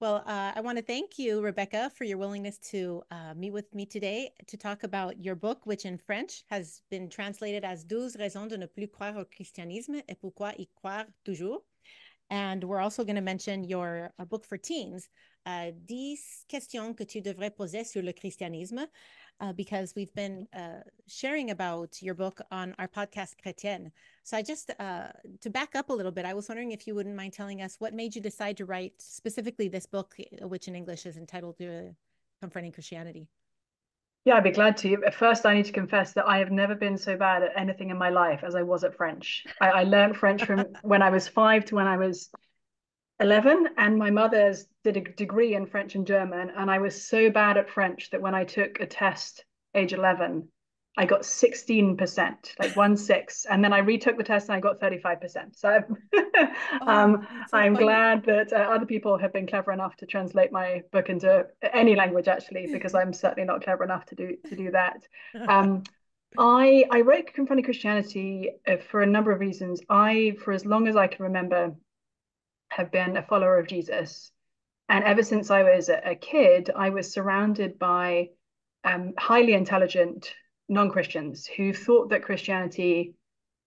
Well, I want to thank you, Rebecca, for your willingness to meet with me today to talk about your book, which in French has been translated as 12 raisons de ne plus croire au christianisme et pourquoi y croire toujours. And we're also going to mention your book for teens, 10 questions que tu devrais poser sur le christianisme, because we've been sharing about your book on our podcast, Chrétienne. So I just, to back up a little bit, I was wondering if you wouldn't mind telling us what made you decide to write specifically this book, which in English is entitled Confronting Christianity. Yeah, I'd be glad to. At first, I need to confess that I have never been so bad at anything in my life as I was at French. I learned French from when I was 5 to when I was 11, and my mother did a degree in French and German, and I was so bad at French that when I took a test age 11, I got 16%, like 1/6, and then I retook the test and I got 35%. So Oh, that's so I'm funny. glad that other people have been clever enough to translate my book into any language, actually, because I'm certainly not clever enough to do that. Um, I wrote Confronting Christianity for a number of reasons. For as long as I can remember, have been a follower of Jesus. And ever since I was a kid, I was surrounded by highly intelligent non-Christians who thought that Christianity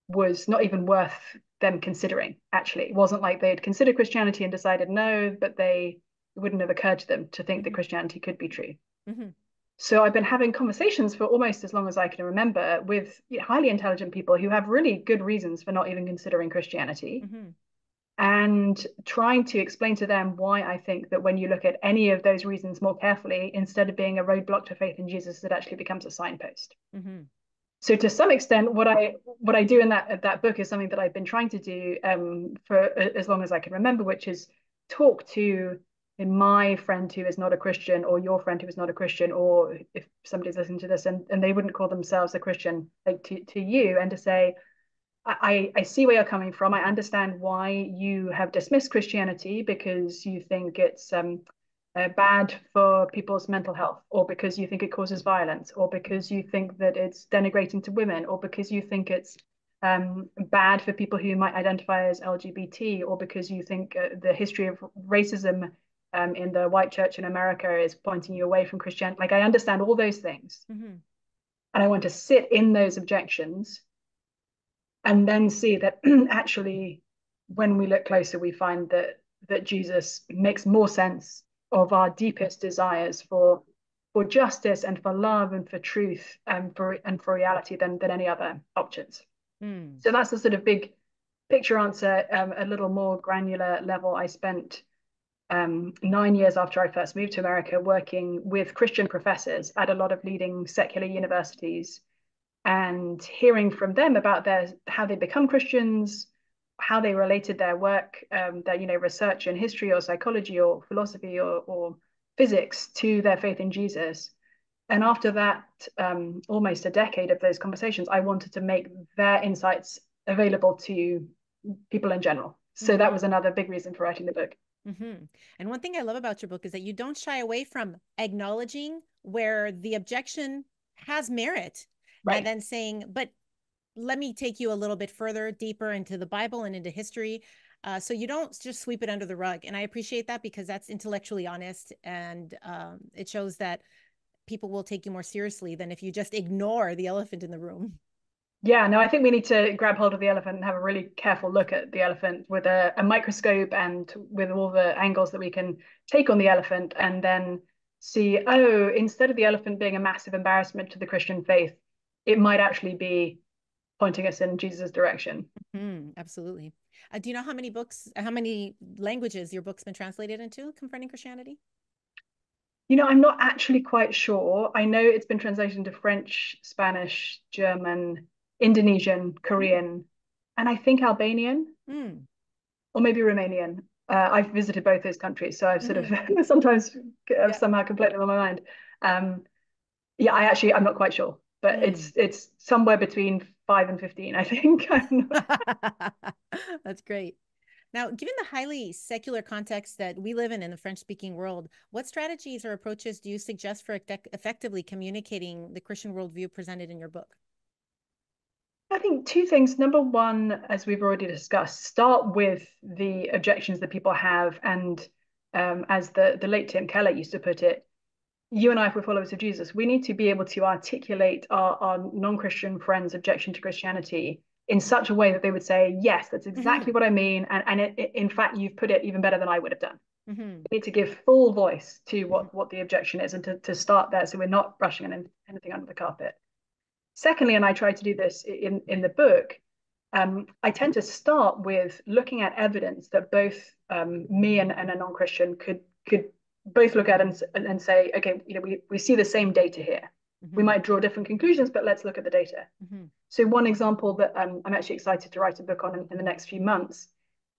was not even worth them considering, actually. It wasn't like they'd considered Christianity and decided no, but it wouldn't have occurred to them to think that Mhm, Christianity could be true. mhm, So I've been having conversations for almost as long as I can remember with highly intelligent people who have really good reasons for not even considering Christianity, mhm, and trying to explain to them why I think that when you look at any of those reasons more carefully, instead of being a roadblock to faith in Jesus, it actually becomes a signpost. mhm, So to some extent, what I do in that book is something that I've been trying to do for as long as I can remember, which is talk to my friend who is not a Christian, or your friend who is not a Christian, or if somebody's listening to this and they wouldn't call themselves a Christian, like to you, and to say, I see where you're coming from. I understand why you have dismissed Christianity because you think it's bad for people's mental health, or because you think it causes violence, or because you think that it's denigrating to women, or because you think it's bad for people who might identify as LGBT, or because you think the history of racism in the white church in America is pointing you away from Christianity. Like, I understand all those things, mhm, and I want to sit in those objections and then see that actually, when we look closer, we find that Jesus makes more sense of our deepest desires for justice and for love and for truth and for reality than any other options. mm, So that's the sort of big picture answer. A little more granular level, I spent 9 years after I first moved to America working with Christian professors at a lot of leading secular universities, and hearing from them about how they become Christians, how they related their work, their research in history or psychology or philosophy or physics to their faith in Jesus. And after that, almost a decade of those conversations, I wanted to make their insights available to people in general. So that mhm, was another big reason for writing the book. mhm. And one thing I love about your book is that you don't shy away from acknowledging where the objection has merit and Right. then saying, but let me take you a little bit further, deeper into the Bible and into history. So you don't just sweep it under the rug. And I appreciate that because that's intellectually honest. And it shows that people will take you more seriously than if you just ignore the elephant in the room. Yeah, no, I think we need to grab hold of the elephant and have a really careful look at the elephant with a microscope and with all the angles that we can take on the elephant, and then see, oh, instead of the elephant being a massive embarrassment to the Christian faith, it might actually be pointing us in Jesus' direction. Absolutely. Do you know how many books, how many languages your book's been translated into, Confronting Christianity? I'm not actually quite sure. I know it's been translated into French, Spanish, German, Indonesian, Mm, Korean, and I think Albanian, mm, or maybe Romanian. I've visited both those countries, so I've sort of mhm. sometimes Yeah. somehow completely on my mind. Um, yeah, I'm not quite sure, but Mm. it's somewhere between 5 and 15, I think. That's great. Now, given the highly secular context that we live in the French-speaking world, what strategies or approaches do you suggest for effectively communicating the Christian worldview presented in your book? I think two things. Number one, as we've already discussed, start with the objections that people have, and as the late Tim Keller used to put it, you and I, if we're followers of Jesus, we need to be able to articulate our non-Christian friends' objection to Christianity in such a way that they would say, yes, that's exactly what I mean. And in fact, you've put it even better than I would have done. We need to give full voice to what the objection is, and to start there, so we're not brushing anything under the carpet. Secondly, and I try to do this in the book, I tend to start with looking at evidence that both me and a non-Christian could both look at and say, okay, we see the same data here. We might draw different conclusions, but let's look at the data. So one example that I'm actually excited to write a book on in the next few months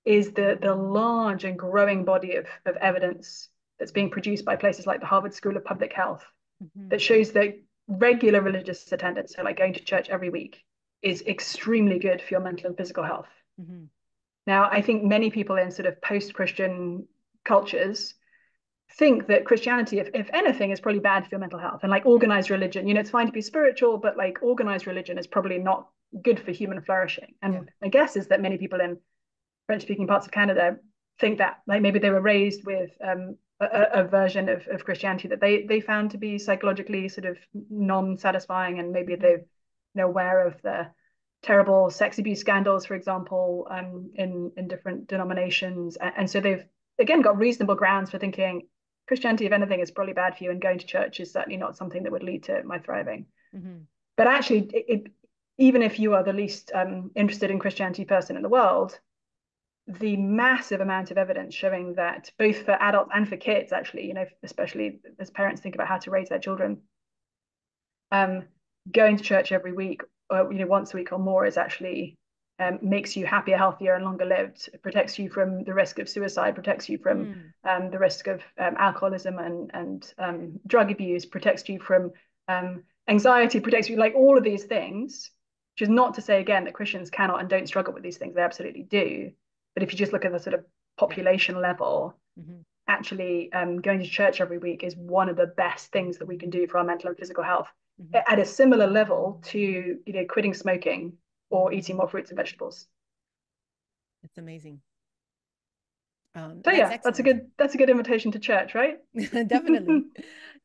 is the large and growing body of evidence that's being produced by places like the Harvard School of Public Health that shows that regular religious attendance, so like going to church every week, is extremely good for your mental and physical health. Now, I think many people in sort of post-Christian cultures think that Christianity, if anything, is probably bad for your mental health. And like organized religion, it's fine to be spiritual, but like organized religion is probably not good for human flourishing. And my guess is that many people in French-speaking parts of Canada think that, like, maybe they were raised with a version of Christianity that they found to be psychologically sort of non-satisfying, and maybe they're aware of the terrible sex abuse scandals, for example, in different denominations, and so they've again got reasonable grounds for thinking Christianity, if anything, is probably bad for you, and going to church is certainly not something that would lead to my thriving. But actually, even if you are the least interested in Christianity person in the world, the massive amount of evidence showing that both for adults and for kids, actually, especially as parents think about how to raise their children, going to church every week, or once a week or more, is actually makes you happier, healthier, and longer lived. It protects you from the risk of suicide, protects you from the risk of alcoholism and drug abuse, protects you from anxiety, protects you, like all of these things, which is not to say, again, that Christians cannot and don't struggle with these things. They absolutely do. But if you just look at the sort of population level, actually going to church every week is one of the best things that we can do for our mental and physical health, at a similar level to quitting smoking or eating more fruits and vegetables. It's amazing. So yeah, that's a good invitation to church, right?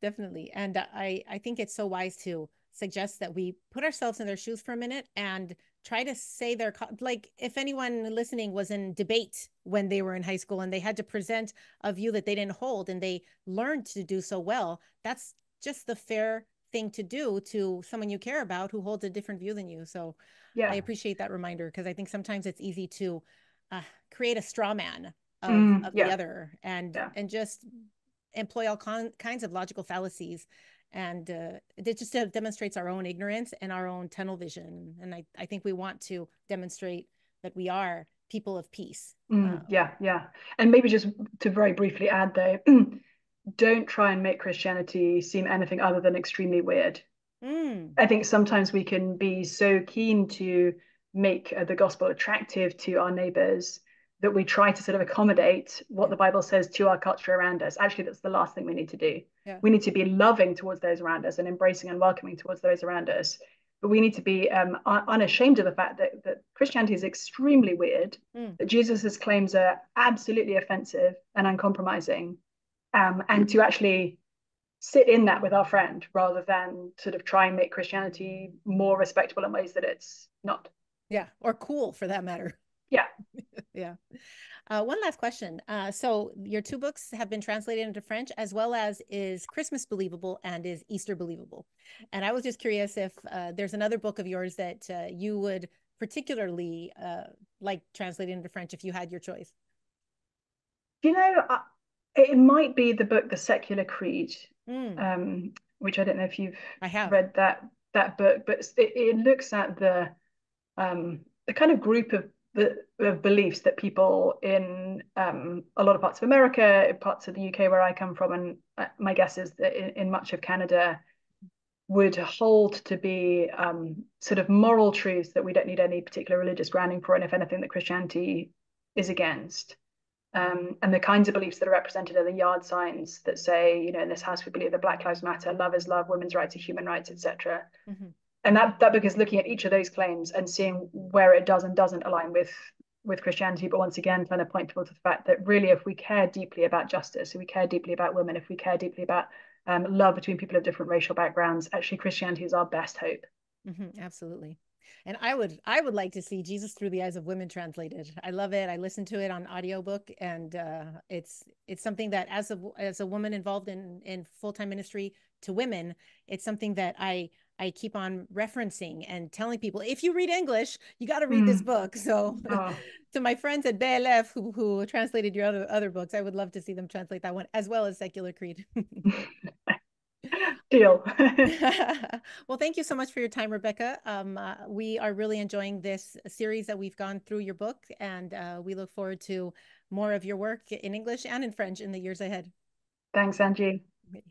Definitely. And I think it's so wise to suggest that we put ourselves in their shoes for a minute and try to say like, if anyone listening was in debate when they were in high school and they had to present a view that they didn't hold, and they learned to do so well, that's just the fair thing to do to someone you care about who holds a different view than you. So I appreciate that reminder, because I think sometimes it's easy to create a straw man of the other, and just employ all kinds of logical fallacies, and it just demonstrates our own ignorance and our own tunnel vision. And I think we want to demonstrate that we are people of peace. And maybe just to very briefly add there, don't try and make Christianity seem anything other than extremely weird. I think sometimes we can be so keen to make the gospel attractive to our neighbors that we try to sort of accommodate what the Bible says to our culture around us. Actually, that's the last thing we need to do. We need to be loving towards those around us and embracing and welcoming towards those around us. But we need to be unashamed of the fact that Christianity is extremely weird, that Jesus's claims are absolutely offensive and uncompromising, and to actually sit in that with our friend, rather than sort of try and make Christianity more respectable in ways that it's not. Or cool, for that matter. One last question. So your two books have been translated into French, as well as Is Christmas Believable and Is Easter Believable? And I was just curious if there's another book of yours that you would particularly like translated into French if you had your choice. It might be the book, The Secular Creed, which I don't know if you've read that book, but it looks at the kind of group of beliefs that people in a lot of parts of America, parts of the UK where I come from, and my guess is that in much of Canada, would hold to be sort of moral truths that we don't need any particular religious grounding for, and if anything, that Christianity is against. And the kinds of beliefs that are represented are the yard signs that say, in this house we believe that Black Lives Matter, love is love, women's rights are human rights, etc. And that book is looking at each of those claims and seeing where it does and doesn't align with with Christianity, but once again, trying to point people to the fact that really, if we care deeply about justice, if we care deeply about women, if we care deeply about love between people of different racial backgrounds, actually Christianity is our best hope. Absolutely. And I would like to see Jesus Through the Eyes of Women translated. I love it. I listened to it on audiobook, and it's something that as a woman involved in full-time ministry to women, it's something that I keep on referencing and telling people, if you read English, you got to read this book. So to my friends at BLF who translated your other books, I would love to see them translate that one as well as Secular Creed. Deal. Well, thank you so much for your time, Rebecca. We are really enjoying this series that we've gone through your book, and we look forward to more of your work in English and in French in the years ahead. Thanks, Angie.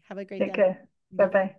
Have a great Take day. care. Bye-bye.